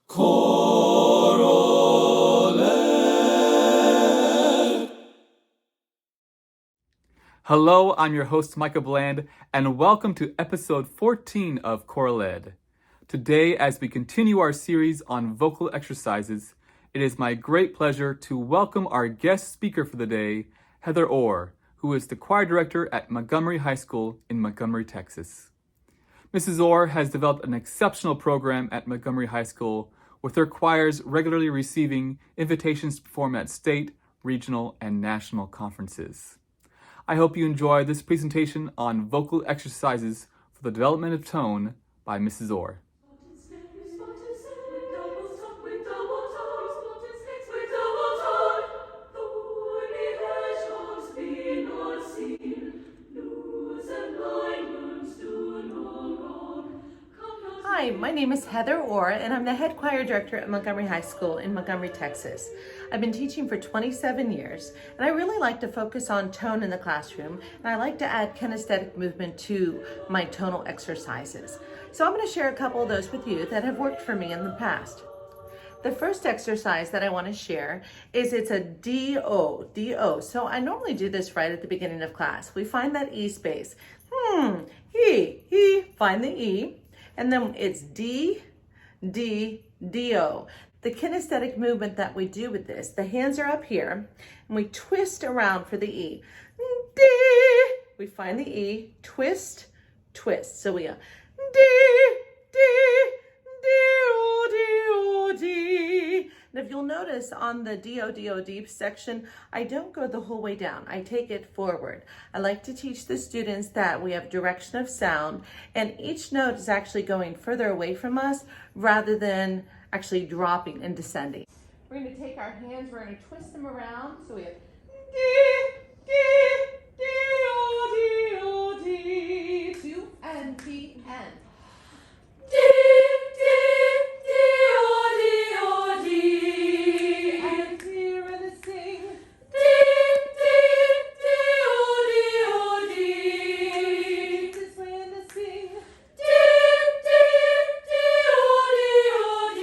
ChoralEd. Hello, I'm your host, Micah Bland, and welcome to episode 14 of ChoralEd. Today, as we continue our series on vocal exercises, it is my great pleasure to welcome our guest speaker for the day, Heather Orr, who is the choir director at Montgomery High School in Montgomery, Texas. Mrs. Orr has developed an exceptional program at Montgomery High School, with her choirs regularly receiving invitations to perform at state, regional, and national conferences. I hope you enjoy this presentation on vocal exercises for the development of tone by Mrs. Orr. Hi, my name is Heather Orr, and I'm the head choir director at Montgomery High School in Montgomery, Texas. I've been teaching for 27 years, and I really like to focus on tone in the classroom, and I like to add kinesthetic movement to my tonal exercises. So I'm going to share a couple of those with you that have worked for me in the past. The first exercise that I want to share is it's a Dee Oh, Dee Oh. So I normally do this right at the beginning of class. We find that E space. He, find the E. And then it's D, D, Dee Oh. The kinesthetic movement that we do with this, the hands are up here, and we twist around for the E. D, we find the E, twist, twist. So we go, D, D, D-O, D-O, D. And if you'll notice on the D-O, D-O, D section, I don't go the whole way down. I take it forward. I like to teach the students that we have direction of sound, and each note is actually going further away from us rather than actually dropping and descending. We're going to take our hands, we're going to twist them around. So we have D, D, D-O, D-O, D, 2 and D and. D, D, D-O, D-O, D. And here in the sing. D, D, D-O, D-O, D. This way in the sing. D, D, D-O, D-O, D.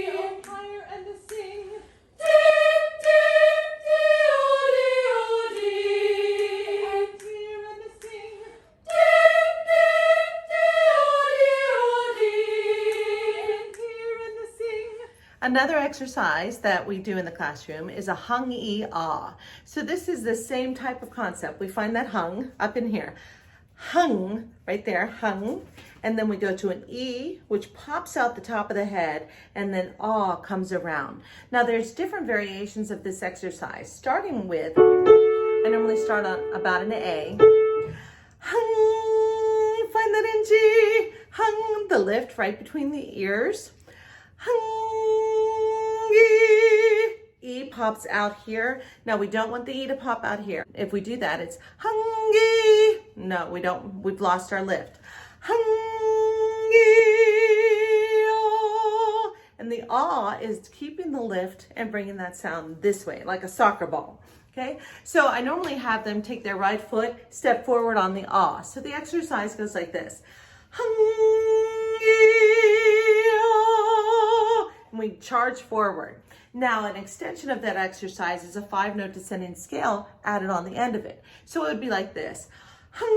And higher in the sing. D, D, D-O, D-O, D. And here in the sing. D, D, Another exercise that we do in the classroom is a hung E ah. So this is the same type of concept. We find that hung up in here. Hung, right there, hung. And then we go to an E, which pops out the top of the head, and then ah comes around. Now there's different variations of this exercise, starting with, I normally start on about an A. Hung, find that in G. Hung, the lift right between the ears. Hung, E pops out here. Now we don't want the E to pop out here. If we do that, it's hung. No, we don't. We've lost our lift. Hung, ah. And the ah is keeping the lift and bringing that sound this way, like a soccer ball. Okay, so I normally have them take their right foot, step forward on the ah. So the exercise goes like this. And we charge forward. Now, an extension of that exercise is a 5-note descending scale added on the end of it. So it would be like this. Hung,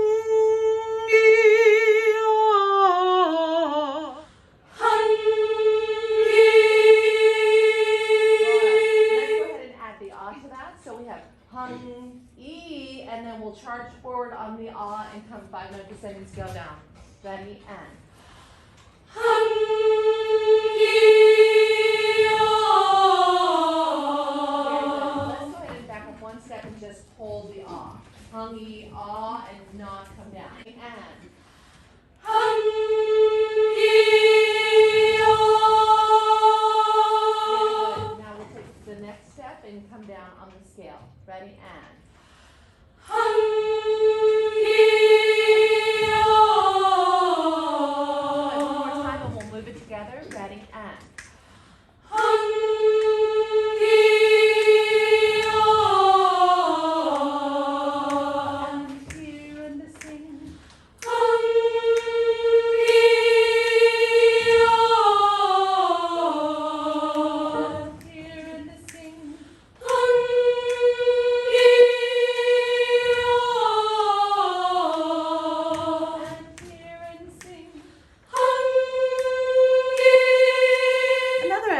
E, and then we'll charge forward on the ah and come 5-note descending scale down. Ready, and. Hung, E, ah. Very good. Let's go ahead and back up one step and just hold the ah. Hung, E, ah, and not come down. And. Hung, E, ah. Very good. Now we'll take the next step and come down on the scale. Ready, and. Hung, E, ah. One more time and we'll move it together. Ready, and. Hung, E, ah. And here in the sing. Hung, E, ah.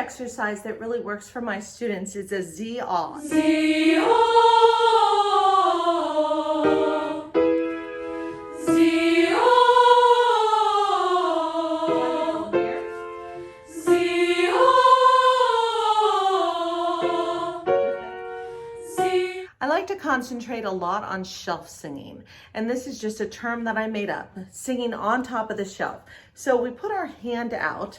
exercise that really works for my students is a Zee Ah. Zee Ah, Zee Ah, Zee Ah. I like to concentrate a lot on shelf singing, and this is just a term that I made up, singing on top of the shelf. So we put our hand out.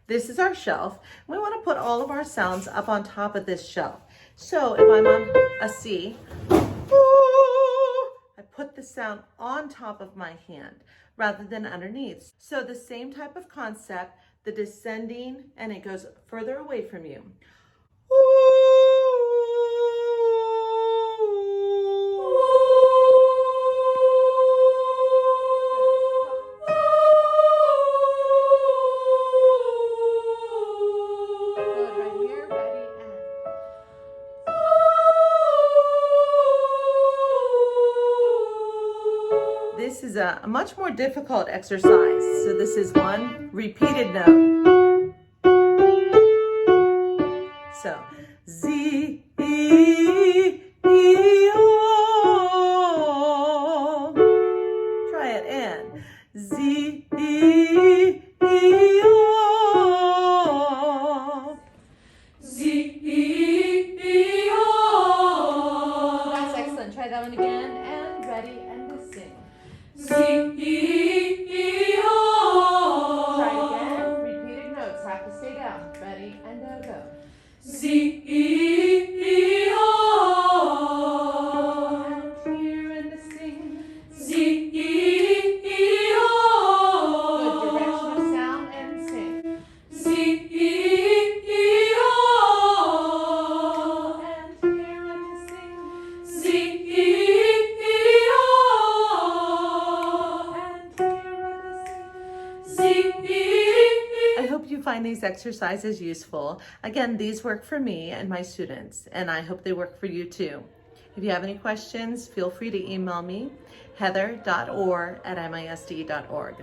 This is our shelf. We want to put all of our sounds up on top of this shelf. So if I'm on a C, I put the sound on top of my hand rather than underneath. So the same type of concept, the descending, and it goes further away from you. This is a much more difficult exercise. So this is one repeated note. So Z, E, E, O. Try it in. Z, E, E, O. Zee, E, O. That's excellent. Try that one again. And ready and to sing. Zee, E, O. Try it again. Repeated notes. Have to stay down. Ready and go. Zee, E, O. And here and to sing. Zee, E, O. Good direction of sound and sing. Zee, E, O. And here and to sing. Zee, E, O. And here and to sing. Zee, I hope you find these exercises useful. Again, these work for me and my students, and I hope they work for you too. If you have any questions, feel free to email me, heather.orr@misd.org.